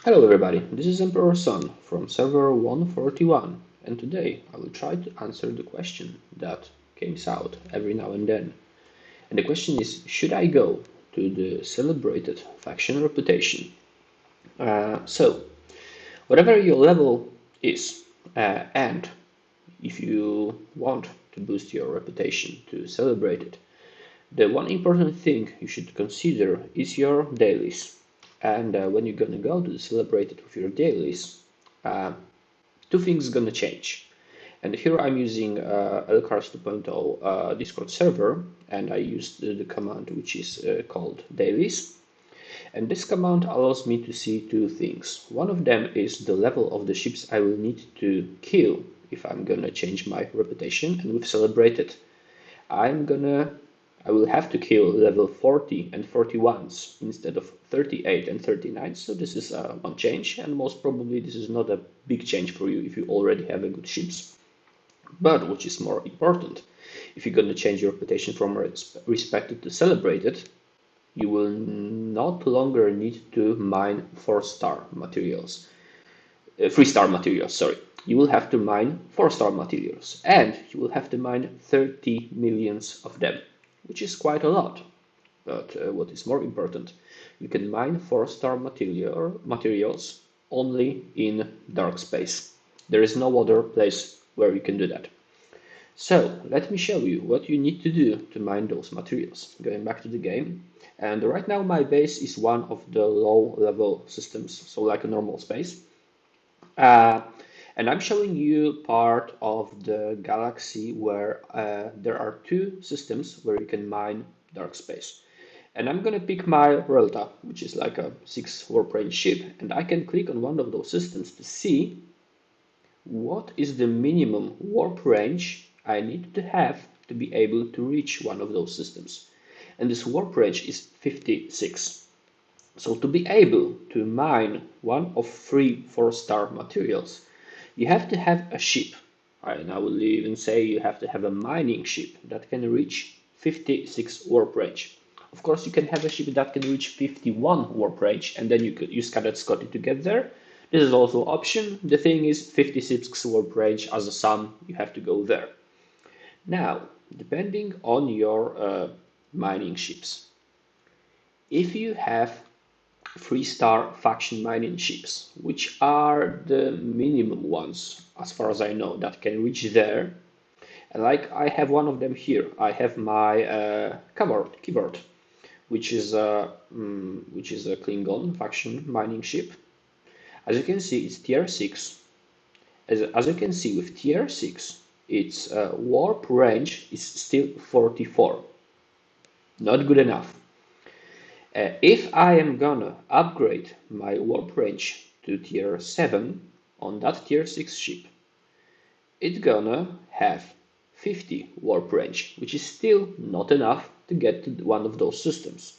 Hello everybody, this is Emperor Sun from server 141, and today I will try to answer the question that comes out every now and then. And the question is, should I go to the celebrated faction reputation? So, whatever your level is, and if you want to boost your reputation to celebrate it, the one important thing you should consider is your dailies. And when you're gonna go to celebrate it with your dailies, uh, two things gonna change. And here I'm using LCARS 2.0 Discord server, and I use the command which is called dailies. And this command allows me to see two things. One of them is the level of the ships I will need to kill if I'm gonna change my reputation, and with celebrated I'm gonna I will have to kill level 40 and 41s instead of 38 and 39. So this is one change, and most probably this is not a big change for you if you already have a good ships. But which is more important, if you're gonna change your reputation from respected to celebrated, you will not longer need to mine 4-star materials, 3-star materials, sorry. You will have to mine 4-star materials, and you will have to mine 30 millions of them, which is quite a lot. But what is more important, you can mine 4-star materials only in dark space. There is no other place where you can do that. So let me show you what you need to do to mine those materials. Going back to the game, and right now my base is one of the low level systems, so like a normal space. Uh, and I'm showing you part of the galaxy where there are two systems where you can mine dark space. And I'm gonna pick my Relta, which is like a 6 warp range ship, and I can click on one of those systems to see what is the minimum warp range I need to have to be able to reach one of those systems. And this warp range is 56. So to be able to mine one of 3 4-star materials, you have to have a ship. And I will even say you have to have a mining ship that can reach 56 warp range. Of course, you can have a ship that can reach 51 warp range, and then you could use Cadet Scotty to get there. This is also an option. The thing is, 56 warp range as a sum, you have to go there. Now, depending on your mining ships, if you have 3-star faction mining ships, which are the minimum ones, as far as I know, that can reach there. And like I have one of them here. I have my Keyboard, which is a Klingon faction mining ship. As you can see, it's tier 6. As you can see, with tier 6, its warp range is still 44. Not good enough. If I am gonna upgrade my warp range to tier 7 on that tier 6 ship, it's gonna have 50 warp range, which is still not enough to get to one of those systems.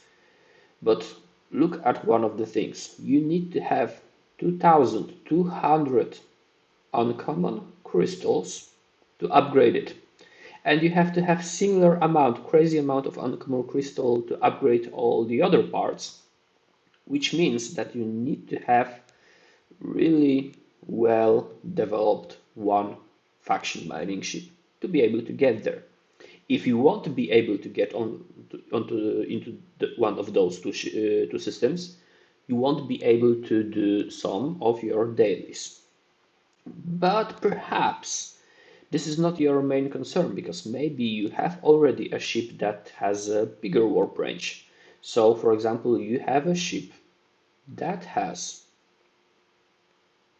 But look at one of the things. You need to have 2200 uncommon crystals to upgrade it. And you have to have similar amount, crazy amount of uncommon crystal to upgrade all the other parts, which means that you need to have really well developed one faction mining ship to be able to get there. If you want to be able to get into one of those two systems, you won't be able to do some of your dailies. But perhaps this is not your main concern, because maybe you have already a ship that has a bigger warp range. So, for example, you have a ship that has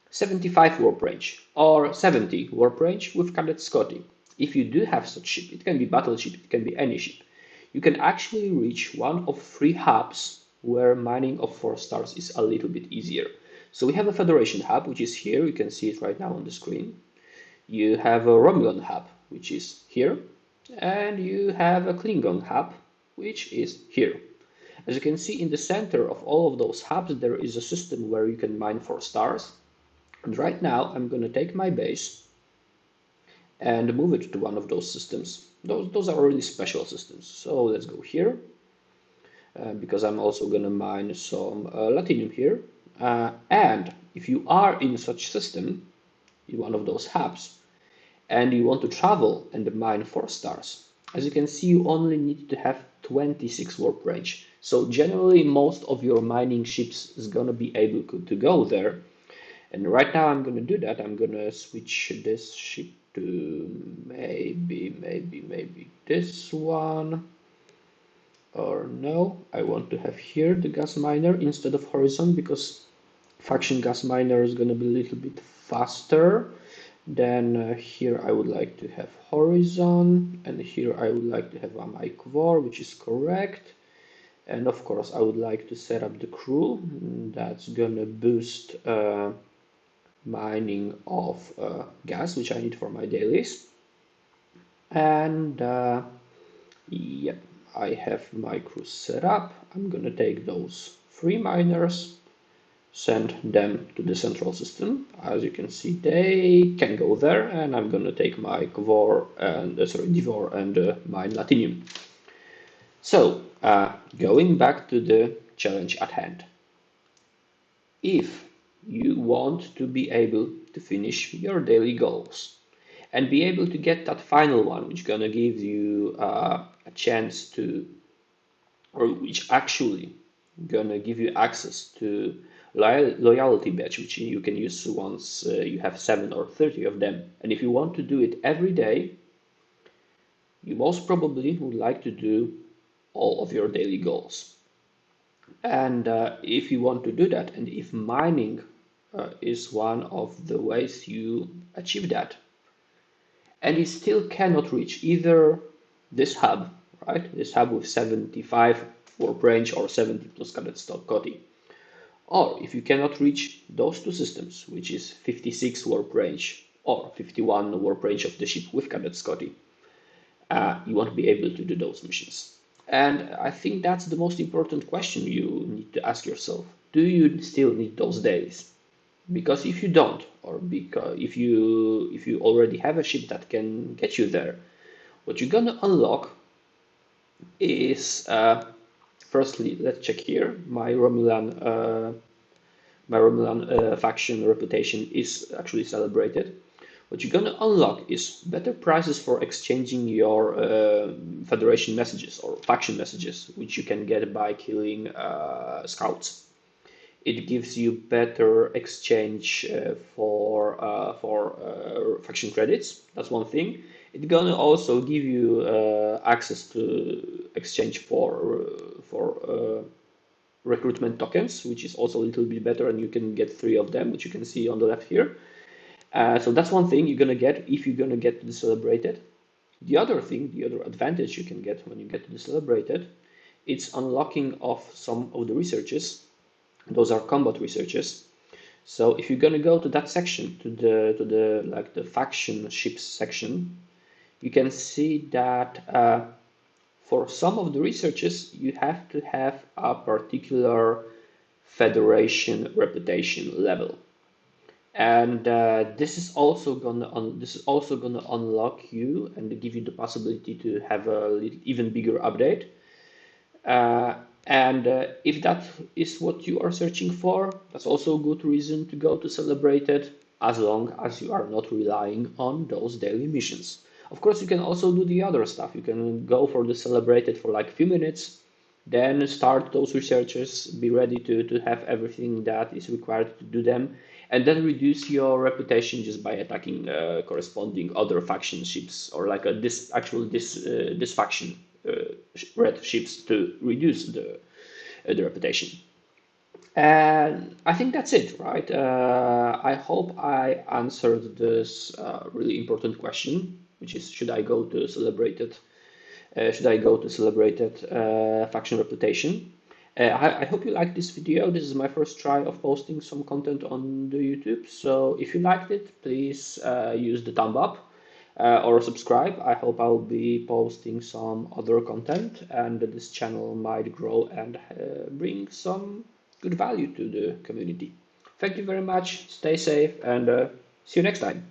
75 warp range or 70 warp range with Cadet Scotty. If you do have such ship, it can be battleship, it can be any ship, you can actually reach one of 3 hubs where mining of 4 stars is a little bit easier. So we have a Federation hub, which is here, you can see it right now on the screen. You have a Romulan hub, which is here, and you have a Klingon hub, which is here. As you can see in the center of all of those hubs, there is a system where you can mine 4 stars. And right now I'm going to take my base and move it to one of those systems. Those are really special systems. So let's go here, because I'm also going to mine some Latinium here. And if you are in such system, in one of those hubs, and you want to travel and mine 4 stars, as you can see, you only need to have 26 warp range. So generally, most of your mining ships is gonna be able to go there. And right now, I'm gonna do that. I'm gonna switch this ship to maybe this one. Or no, I want to have here the gas miner instead of Horizon, because faction gas miner is gonna be a little bit faster. Then here I would like to have Horizon, and here I would like to have Amai which is correct. And of course I would like to set up the crew. That's gonna boost mining of gas, which I need for my dailies. And yep, I have my crew set up. I'm gonna take those 3 miners, send them to the central system. As you can see, they can go there, and I'm gonna take my Kvor and Divor and mine Latinium. So, going back to the challenge at hand. If you want to be able to finish your daily goals and be able to get that final one, which gonna give you a chance to, or which actually gonna give you access to loyalty badge, which you can use once you have 7 or 30 of them. And if you want to do it every day, you most probably would like to do all of your daily goals. And if you want to do that, and if mining is one of the ways you achieve that, and you still cannot reach either this hub, right? This hub with 75 warp range or 70 plus cadet stock Coti. Or if you cannot reach those 2 systems, which is 56 warp range or 51 warp range of the ship with cadet Scotty, you won't be able to do those missions. And I think that's the most important question you need to ask yourself. Do you still need those dailies? Because if you don't, or because if you already have a ship that can get you there, what you're gonna unlock is firstly, let's check here. My Romulan faction reputation is actually celebrated. What you're gonna unlock is better prices for exchanging your Federation messages or faction messages, which you can get by killing scouts. It gives you better exchange for faction credits. That's one thing. It's gonna also give you access to exchange for recruitment tokens, which is also a little bit better, and you can get 3 of them, which you can see on the left here. So that's one thing you're gonna get if you're gonna get to the celebrated. The other thing, the other advantage you can get when you get to the celebrated, it's unlocking of some of the researches. Those are combat researches. So if you're gonna go to that section, to the like the faction ships section, you can see that for some of the researches you have to have a particular Federation reputation level. And this is also gonna unlock you and give you the possibility to have a even bigger update. And if that is what you are searching for, that's also a good reason to go to Celebrated, as long as you are not relying on those daily missions. Of course, you can also do the other stuff. You can go for the Celebrated for like a few minutes, then start those researches, be ready to have everything that is required to do them, and then reduce your reputation just by attacking corresponding other faction ships, or like this faction red ships, to reduce the reputation. And I think that's it, right? I hope I answered this really important question, which is, should I go to celebrated? Faction reputation? I hope you liked this video. This is my first try of posting some content on the YouTube. So if you liked it, please use the thumb up or subscribe. I hope I'll be posting some other content, and this channel might grow and bring some good value to the community. Thank you very much. Stay safe, and see you next time.